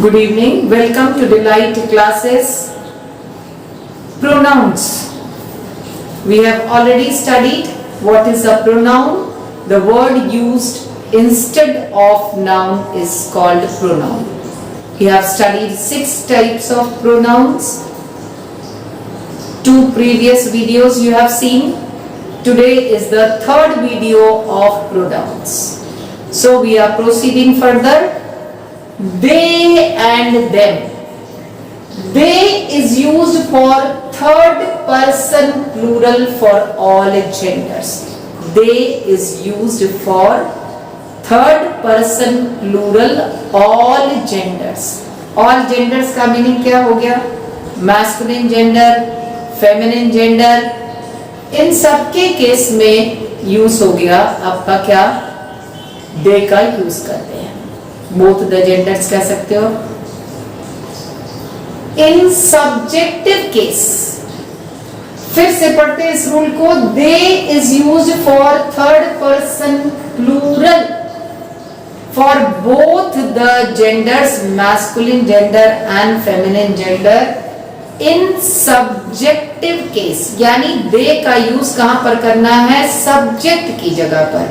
Good evening. Welcome to Delight classes. Pronouns. We have already studied what is a pronoun. The word used instead of noun is called pronoun. We have studied 6 types of pronouns. 2 previous videos you have seen. Today is the 3rd video of pronouns. So we are proceeding further. They and them. They is used for 3rd person plural for all genders. They is used for 3rd person plural all genders. All genders का meaning क्या हो गया? Masculine gender, feminine gender, इन सब के case में use हो गया आपका क्या? दे का यूज करते हैं. बोथ द जेंडर्स कह सकते हो. इन सब्जेक्टिव केस फिर से पढ़ते हैं इस रूल को. They is used for 3rd person plural for both the genders, masculine gender and feminine gender. In subjective case यानी दे का यूज कहां पर करना है? सब्जेक्ट की जगह पर.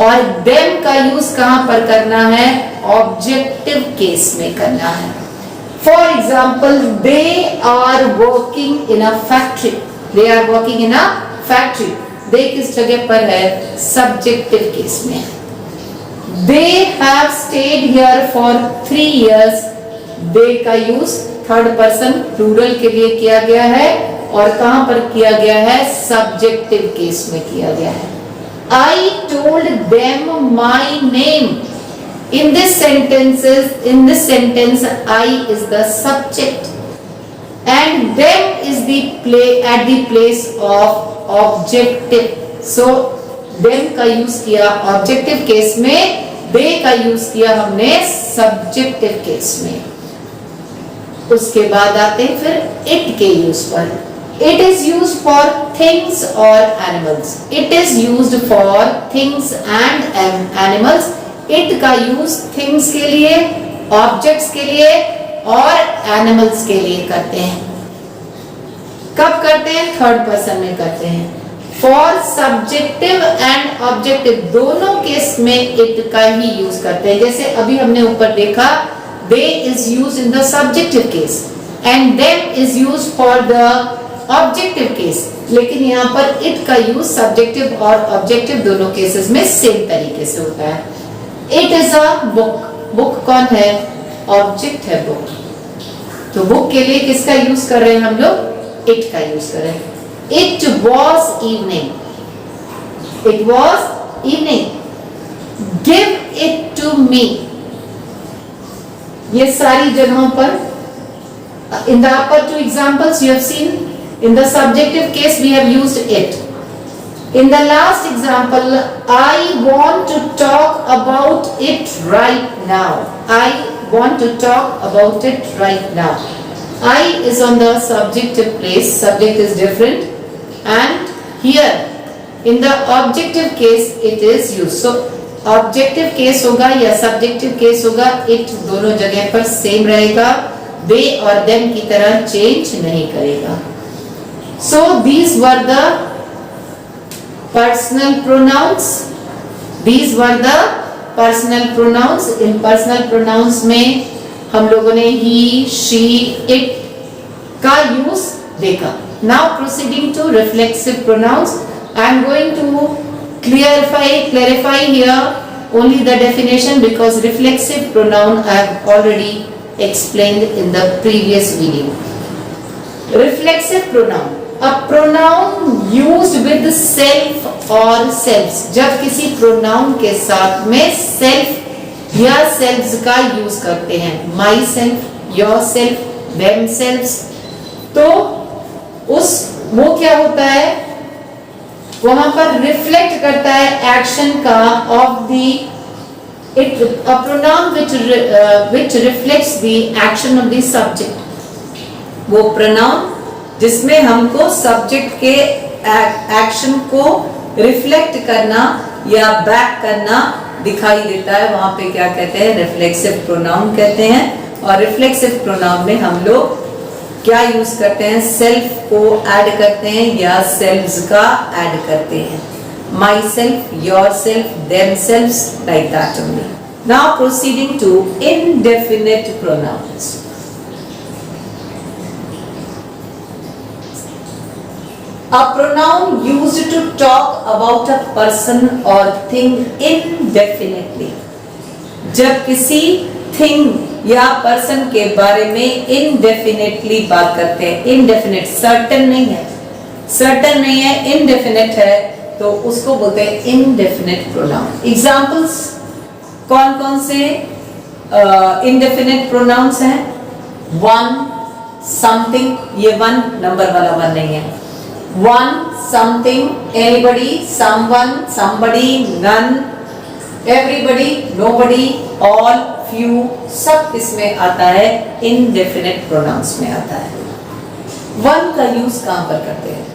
और देम का यूज कहां पर करना है? ऑब्जेक्टिव केस में करना है. For example, they are working in a factory. They are working in a factory. They किस जगह पर है? सब्जेक्टिव केस में. They have stayed here for 3 years. They का यूज 3rd पर्सन प्लूरल के लिए किया गया है और कहां पर किया गया है? सब्जेक्टिव केस में किया गया है. I told them my name. In this sentence, I is the subject, and them is at the place of objective. So, them का यूज किया objective केस में, they का यूज किया हमने subjective केस में. उसके बाद आते हैं फिर it के यूज पर. It is used for things or animals. It is used for things and animals. It का यूज things के लिए, objects के लिए और animals के लिए करते हैं. कब करते हैं? 3rd पर्सन में करते हैं. For subjective and objective दोनों केस में it का ही यूज करते हैं. जैसे अभी हमने ऊपर देखा, they is used in the subjective case and them is used for the objective case. लेकिन यहाँ पर इट का यूज सब्जेक्टिव और ऑब्जेक्टिव दोनों केसेस में सेम तरीके से होता है. It is a book. Book कौन है? ऑब्जेक्ट है बुक. तो बुक के लिए किसका यूज कर रहे हैं हम लोग? इट का यूज कर रहे हैं. It was evening. It was evening. Give it to me. ये सारी जगहों पर in the upper 2 examples you have seen, in the subjective case we have used it. In the last example, I want to talk about it right now. I want to talk about it right now. I is on the subjective place, subject is different, and here in the objective case it is used. So objective case होगा या subjective case होगा, it दोनों जगह पर same रहेगा. दे और them की तरह चेंज नहीं करेगा. So these were the personal pronouns. These were the personal pronouns. In personal pronouns में हम लोगों ने he, she, it का यूज देखा. Now proceeding to reflexive pronouns. I am going to clarify here only the definition because reflexive pronoun I have already explained in the previous video. Reflexive pronoun, a pronoun used with self or selves. जब किसी pronoun के साथ में self या selves का use करते हैं, myself, yourself, themselves, तो वो क्या होता है? वहां पर रिफ्लेक्ट करता है एक्शन का of the a pronoun which reflects the action of the subject. वो pronoun जिसमें हमको subject के एक्शन को रिफ्लेक्ट करना या बैक करना दिखाई देता है, वहां पे क्या कहते हैं? रिफ्लेक्सिव प्रोनाउन कहते हैं. और रिफ्लेक्सिव प्रोनाउन में हम लोग क्या यूज करते हैं, सेल्फ को ऐड करते हैं या सेल्व्स का ऐड करते हैं, myself, yourself, themselves, like that only. Now proceeding to indefinite pronouns. A pronoun used to talk about a person or thing indefinitely. जब किसी thing या person के बारे में indefinitely बात करते हैं, indefinite certain नहीं है, certain नहीं है, indefinite है, तो उसको बोलते हैं indefinite pronoun. Examples कौन कौन से indefinite pronouns हैं? One, something, ये one नंबर वाला one नहीं है. One, something, anybody, someone, somebody, none, everybody, nobody, all, few, सब इसमें आता है, indefinite pronouns में आता है. One का use कहाँ पर करते हैं?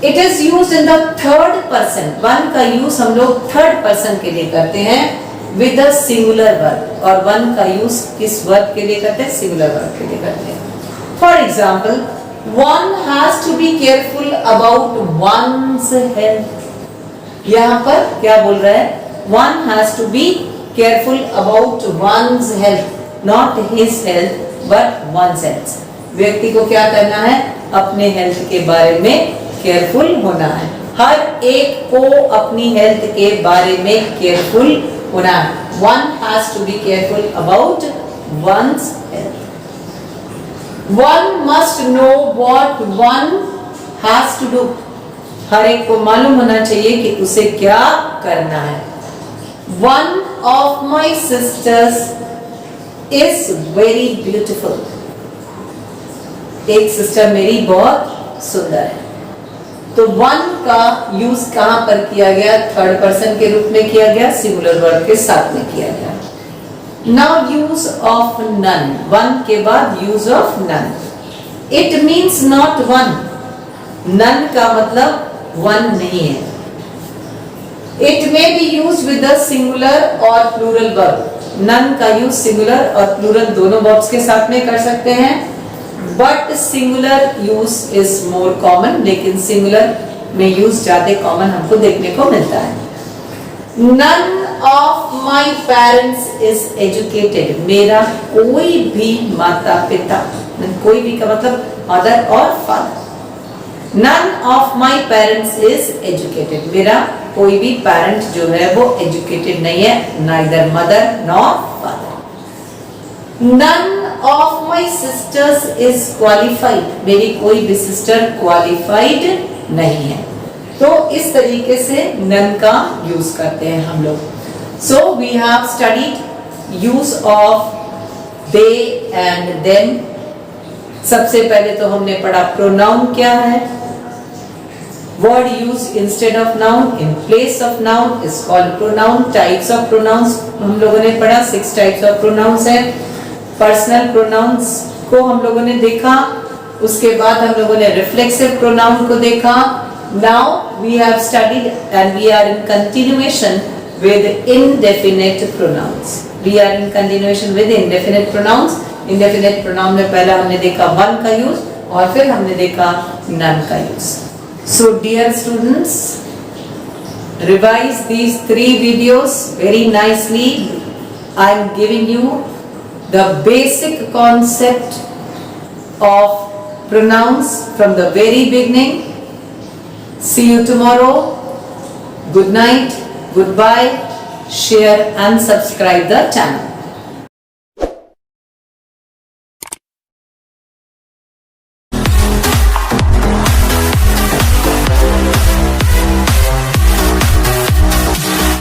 It is used in the third person. One का use हम लोग third person के लिए करते हैं with a singular verb. और one का use किस verb के लिए करते हैं? Singular verb के लिए करते हैं. For example, one has to be careful about one's health. यहाँ पर क्या बोल रहा है? One has to be careful about one's health, not his health, but one's health. व्यक्ति को क्या करना है? अपने हेल्थ के बारे में केयरफुल होना है. हर एक को अपनी हेल्थ के बारे में केयरफुल होना है. One has to be careful about one's health. One must know what one has to do. हर एक को मालूम होना चाहिए कि उसे क्या करना है. One of my sisters is very beautiful. एक सिस्टर मेरी बहुत सुंदर है. तो one का यूज कहां पर किया गया? थर्ड पर्सन के रूप में किया गया, सिंगुलर वर्ब के साथ में किया गया. Now use of none. One के बाद use of none. It means not one. None का मतलब one नहीं है. It may be used with the singular or plural verb. None का use singular और plural दोनों verbs के साथ में कर सकते हैं. But singular use is more common. लेकिन singular में use ज्यादा common हमको देखने को मिलता है. None of my parents is educated. मेरा कोई भी माता पिता, कोई भी का मतलब mother और father. None of my parents is educated. मेरा कोई भी parent जो है वो educated नहीं है, neither mother nor father. None of my sisters is qualified. मेरी कोई भी sister qualified नहीं है. तो इस तरीके से none का यूज करते हैं हम लोग. So we have studied use of they and them. सबसे पहले तो हमने पढ़ा pronoun क्या है. Word used instead of noun, in place of noun is called pronoun. Types of pronouns हम लोगों ने पढ़ा. 6 types of pronouns हैं. Personal pronouns को हम लोगों ने देखा. उसके बाद हम लोगों ने reflexive pronoun को देखा. Now we have studied and we are in continuation with indefinite pronouns. We are in continuation with indefinite pronouns. Indefinite pronoun में पहला हमने देखा one का use और फिर हमने देखा none का use. So dear students, revise these 3 videos very nicely. I am giving you the basic concept of pronouns from the very beginning. See you tomorrow. Good night. Goodbye. Share and subscribe the channel.